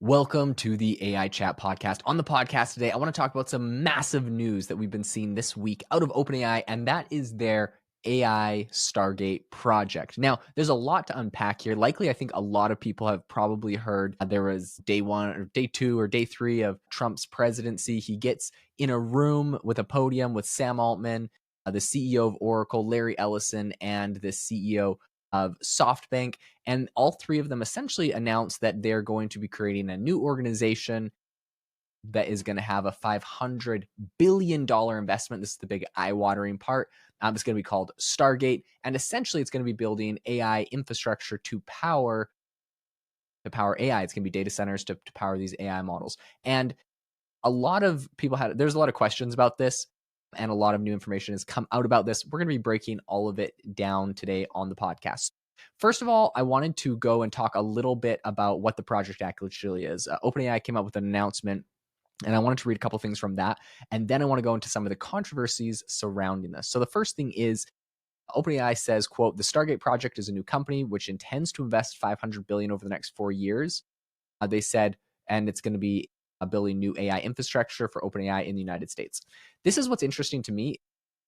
Welcome to the AI Chat Podcast. On the podcast today, I want to talk about some massive news that we've been seeing this week out of OpenAI, and that is their AI Stargate project. Now, there's a lot to unpack here. Likely, I think a lot of people have probably heard there was day one or day two or day three of Trump's presidency. He gets in a room with a podium with Sam Altman, the CEO of Oracle, Larry Ellison, and the CEO of Softbank. And all three of them essentially announced that they're going to be creating a new organization that is going to have a $500 billion investment. This is the big eye-watering part. It's going to be called Stargate. And essentially, it's going to be building AI infrastructure to power AI. It's going to be data centers to power these AI models. And a lot of people there's a lot of questions about this, and a lot of new information has come out about this. We're going to be breaking all of it down today on the podcast. First of all, I wanted to go and talk a little bit about what the project actually is. OpenAI came up with an announcement, and I wanted to read a couple things from that. And then I want to go into some of the controversies surrounding this. So the first thing is OpenAI says, quote, the Stargate project is a new company which intends to invest $500 billion over the next 4 years. They said, and it's going to be building new AI infrastructure for OpenAI in the United States. This is what's interesting to me.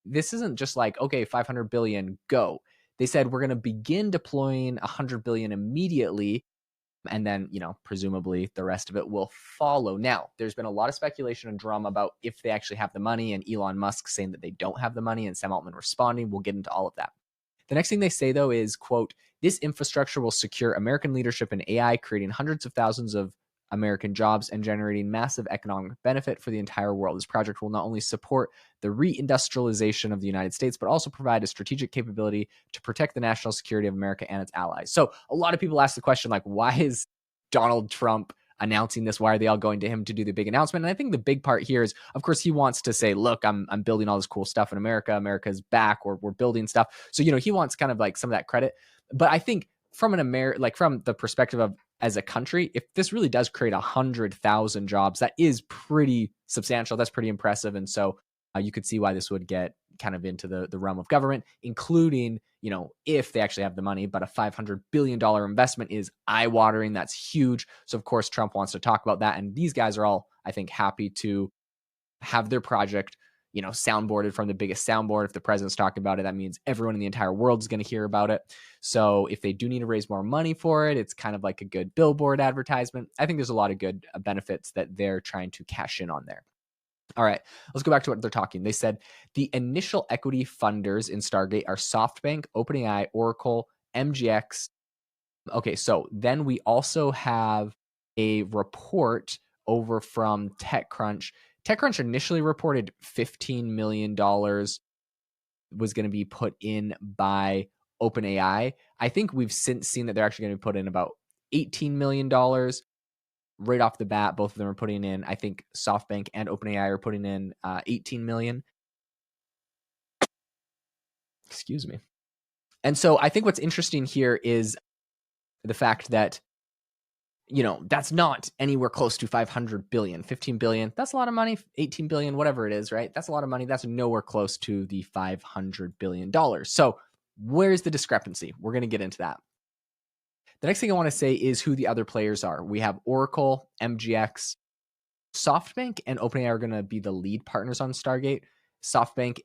This isn't just like, okay, 500 billion, go. They said we're going to begin deploying 100 billion immediately, and then, presumably the rest of it will follow. Now, there's been a lot of speculation and drama about if they actually have the money, and Elon Musk saying that they don't have the money, and Sam Altman responding. We'll get into all of that. The next thing they say, though, is, quote, this infrastructure will secure American leadership in AI, creating hundreds of thousands of American jobs and generating massive economic benefit for the entire world. This project will not only support the reindustrialization of the United States, but also provide a strategic capability to protect the national security of America and its allies. So a lot of people ask the question, like, why is Donald Trump announcing this? Why are they all going to him to do the big announcement? And I think the big part here is, of course, he wants to say, look, I'm building all this cool stuff in America. America's back. We're building stuff. So, he wants kind of like some of that credit. But I think from from the perspective of as a country, if this really does create 100,000 jobs, that is pretty substantial. That's pretty impressive. And so you could see why this would get kind of into the realm of government, including, if they actually have the money. But a $500 billion investment is eye-watering. That's huge. So, of course, Trump wants to talk about that. And these guys are all, I think, happy to have their project soundboarded from the biggest soundboard. If the president's talking about it, that means everyone in the entire world is going to hear about it. So if they do need to raise more money for it, it's kind of like a good billboard advertisement. I think there's a lot of good benefits that they're trying to cash in on there. All right, let's go back to what they're talking. They said the initial equity funders in Stargate are SoftBank, OpenAI, Oracle, MGX. Okay, so then we also have a report over from TechCrunch. TechCrunch initially reported $15 million was going to be put in by OpenAI. I think we've since seen that they're actually going to put in about $18 million. Right off the bat, both of them are putting in, I think SoftBank and OpenAI are putting in 18 million. Excuse me. And so I think what's interesting here is the fact that that's not anywhere close to 500 billion, 15 billion. That's a lot of money. 18 billion, whatever it is, right? That's a lot of money. That's nowhere close to the $500 billion. So where's the discrepancy? We're going to get into that. The next thing I want to say is who the other players are. We have Oracle, MGX, SoftBank, and OpenAI are going to be the lead partners on Stargate. SoftBank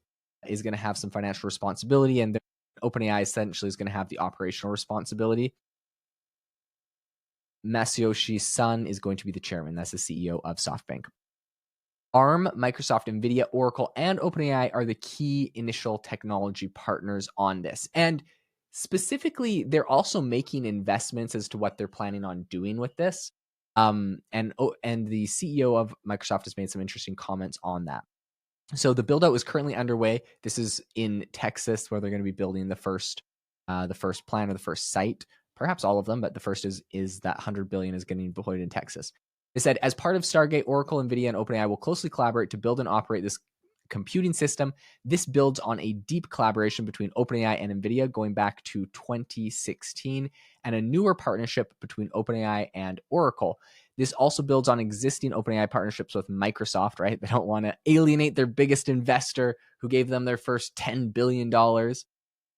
is going to have some financial responsibility, and OpenAI essentially is going to have the operational responsibility. Masayoshi Son is going to be the chairman. That's the CEO of SoftBank. ARM, Microsoft, NVIDIA, Oracle, and OpenAI are the key initial technology partners on this. And specifically, they're also making investments as to what they're planning on doing with this. And the CEO of Microsoft has made some interesting comments on that. So the build out is currently underway. This is in Texas, where they're going to be building the first plant or the first site. Perhaps all of them, but the first is that 100 billion is getting deployed in Texas. They said, as part of Stargate, Oracle, NVIDIA, and OpenAI will closely collaborate to build and operate this computing system. This builds on a deep collaboration between OpenAI and NVIDIA going back to 2016 and a newer partnership between OpenAI and Oracle. This also builds on existing OpenAI partnerships with Microsoft, right? They don't want to alienate their biggest investor who gave them their first $10 billion.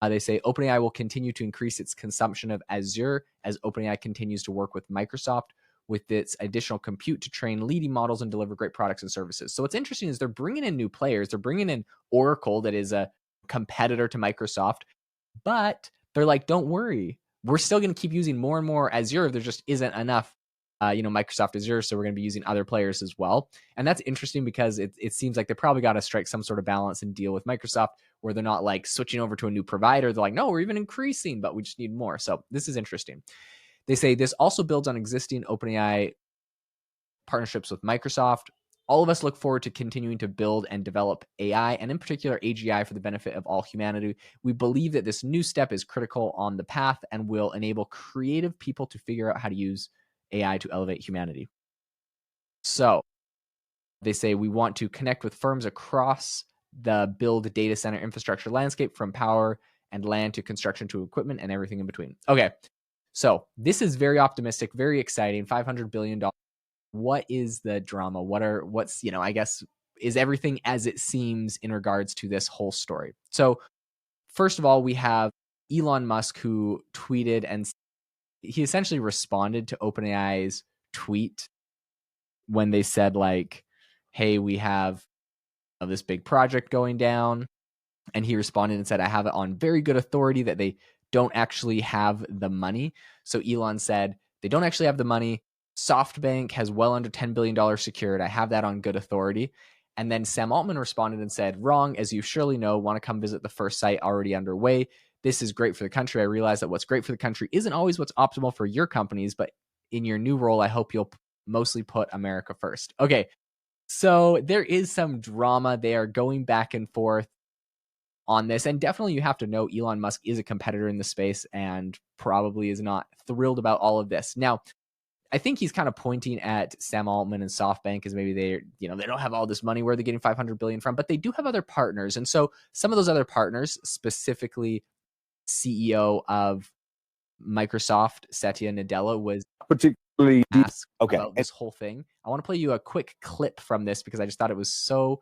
They say OpenAI will continue to increase its consumption of Azure as OpenAI continues to work with Microsoft. with its additional compute to train leading models and deliver great products and services. So what's interesting is they're bringing in new players. They're bringing in Oracle, that is a competitor to Microsoft, but they're like, don't worry, we're still going to keep using more and more Azure. There just isn't enough, Microsoft Azure, so we're going to be using other players as well. And that's interesting because it seems like they probably got to strike some sort of balance and deal with Microsoft where they're not like switching over to a new provider. They're like, no, we're even increasing, but we just need more. So this is interesting. They say this also builds on existing OpenAI partnerships with Microsoft. All of us look forward to continuing to build and develop AI, and in particular AGI, for the benefit of all humanity. We believe that this new step is critical on the path and will enable creative people to figure out how to use AI to elevate humanity. So they say we want to connect with firms across the build data center infrastructure landscape, from power and land to construction to equipment and everything in between. Okay, so this is very optimistic, very exciting. $500 billion. What is the drama? I guess, is everything as it seems in regards to this whole story? So first of all, we have Elon Musk, who tweeted, and he essentially responded to OpenAI's tweet when they said like, hey, we have this big project going down. And he responded and said, I have it on very good authority that they don't actually have the money. So Elon said, they don't actually have the money. Softbank has well under $10 billion secured. I have that on good authority. And then Sam Altman responded and said, wrong, as you surely know, want to come visit the first site already underway. This is great for the country. I realize that what's great for the country isn't always what's optimal for your companies, but in your new role, I hope you'll mostly put America first. Okay, so there is some drama. They are going back and forth on this. And definitely you have to know Elon Musk is a competitor in the space and probably is not thrilled about all of this. Now, I think he's kind of pointing at Sam Altman and SoftBank as maybe they don't have all this money. Where they're getting 500 billion from, but they do have other partners. And so some of those other partners, specifically CEO of Microsoft, Satya Nadella, was particularly asked about this whole thing. I want to play you a quick clip from this because I just thought it was so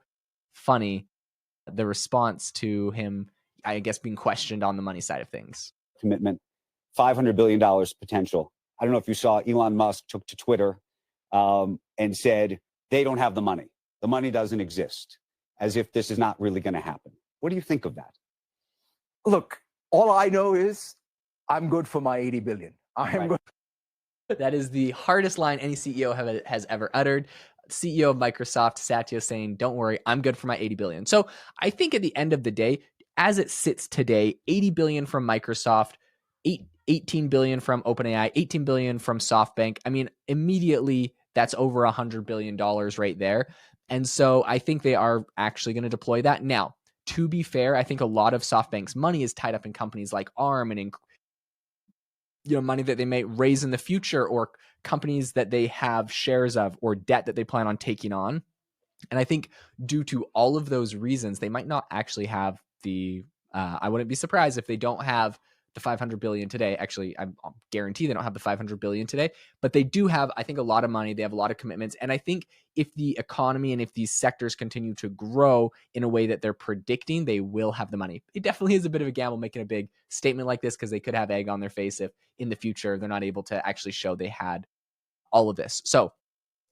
funny, the response to him, I guess, being questioned on the money side of things. Commitment, $500 billion potential. I don't know if you saw Elon Musk took to Twitter and said, they don't have the money. The money doesn't exist, as if this is not really going to happen. What do you think of that? Look, all I know is I'm good for my 80 billion. I am good. That is the hardest line any CEO has ever uttered. CEO of Microsoft, Satya, saying, don't worry, I'm good for my 80 billion. So I think at the end of the day, as it sits today, 80 billion from Microsoft, 18 billion from OpenAI, 18 billion from SoftBank. I mean, immediately that's over $100 billion right there. And so I think they are actually going to deploy that. Now, to be fair, I think a lot of SoftBank's money is tied up in companies like ARM and in money that they may raise in the future, or companies that they have shares of, or debt that they plan on taking on. And I think due to all of those reasons, they might not actually have the, I wouldn't be surprised if they don't have the 500 billion today. Actually, I guarantee they don't have the 500 billion today, but they do have, I think, a lot of money. They have a lot of commitments. And I think if the economy and if these sectors continue to grow in a way that they're predicting, they will have the money. It definitely is a bit of a gamble making a big statement like this, because they could have egg on their face if in the future they're not able to actually show they had all of this. So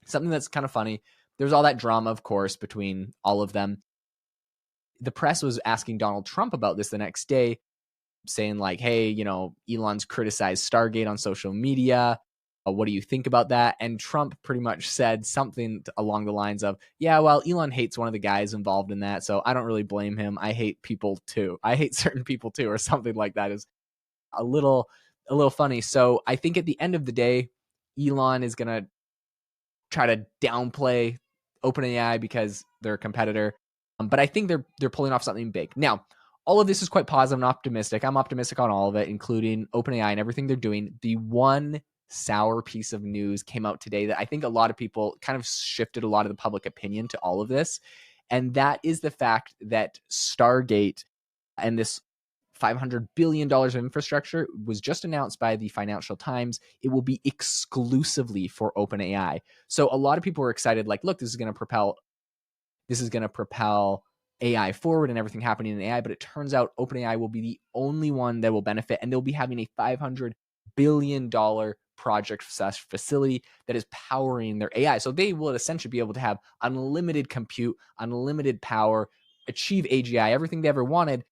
something that's kind of funny. There's all that drama, of course, between all of them. The press was asking Donald Trump about this the next day, saying like, hey, Elon's criticized Stargate on social media. What do you think about that? And Trump pretty much said something along the lines of, yeah, well, Elon hates one of the guys involved in that, so I don't really blame him. I hate people too. I hate certain people too, or something like that. Is a little funny. So I think at the end of the day, Elon is going to try to downplay OpenAI because they're a competitor. But I think they're pulling off something big. Now, all of this is quite positive and optimistic. I'm optimistic on all of it, including OpenAI and everything they're doing. The one sour piece of news came out today that I think a lot of people kind of shifted a lot of the public opinion to all of this. And that is the fact that Stargate and this $500 billion of infrastructure was just announced by the Financial Times. It will be exclusively for OpenAI. So a lot of people were excited, like, look, this is going to propel AI forward and everything happening in AI. But it turns out OpenAI will be the only one that will benefit, and they'll be having a $500 billion project/facility that is powering their AI. So they will essentially be able to have unlimited compute, unlimited power, achieve AGI, everything they ever wanted,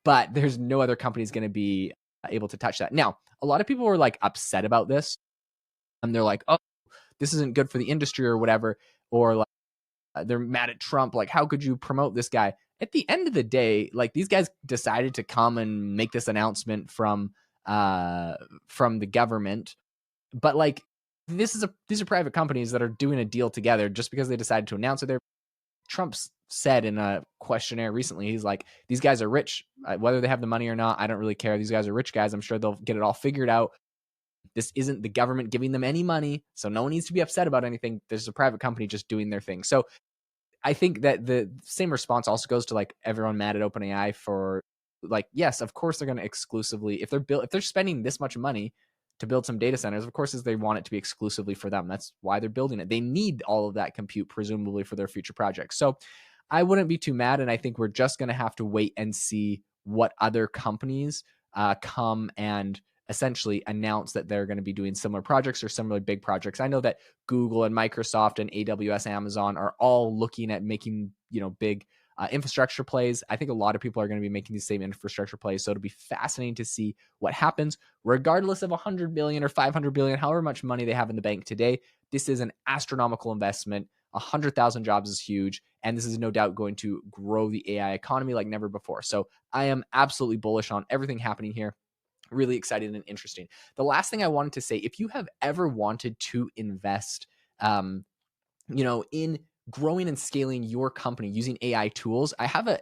but there's no other company is going to be able to touch that. Now, a lot of people were like upset about this, and they're like, oh, this isn't good for the industry or whatever, or like they're mad at Trump. Like, how could you promote this guy? At the end of the day, like these guys decided to come and make this announcement from the government, but like these are private companies that are doing a deal together. Just because they decided to announce it, Trump's said in a questionnaire recently, he's like, these guys are rich. Whether they have the money or not, I don't really care. These guys are rich guys. I'm sure they'll get it all figured out. This isn't the government giving them any money, so no one needs to be upset about anything. There's a private company just doing their thing. So I think that the same response also goes to like everyone mad at OpenAI for like, yes, of course they're going to exclusively, if they're spending this much money to build some data centers, of course, is they want it to be exclusively for them. That's why they're building it. They need all of that compute, presumably, for their future projects. So I wouldn't be too mad. And I think we're just going to have to wait and see what other companies come and essentially announce that they're going to be doing similar projects or similar big projects. I know that Google and Microsoft and AWS, Amazon are all looking at making, big infrastructure plays. I think a lot of people are going to be making these same infrastructure plays. So it'll be fascinating to see what happens, regardless of 100 billion or 500 billion, however much money they have in the bank today. This is an astronomical investment. 100,000 jobs is huge. And this is no doubt going to grow the AI economy like never before. So I am absolutely bullish on everything happening here. Really excited and interesting. The last thing I wanted to say, if you have ever wanted to invest, in growing and scaling your company using AI tools, I have a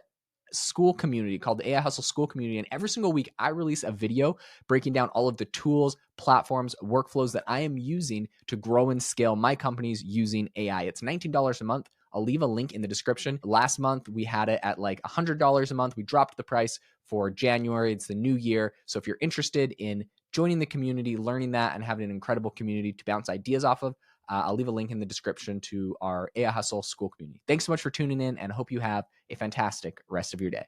school community called the AI Hustle School Community. And every single week, I release a video breaking down all of the tools, platforms, workflows that I am using to grow and scale my companies using AI. It's $19 a month. I'll leave a link in the description. Last month, we had it at like $100 a month. We dropped the price for January. It's the new year. So if you're interested in joining the community, learning that, and having an incredible community to bounce ideas off of, I'll leave a link in the description to our AI Hustle School Community. Thanks so much for tuning in, and hope you have a fantastic rest of your day.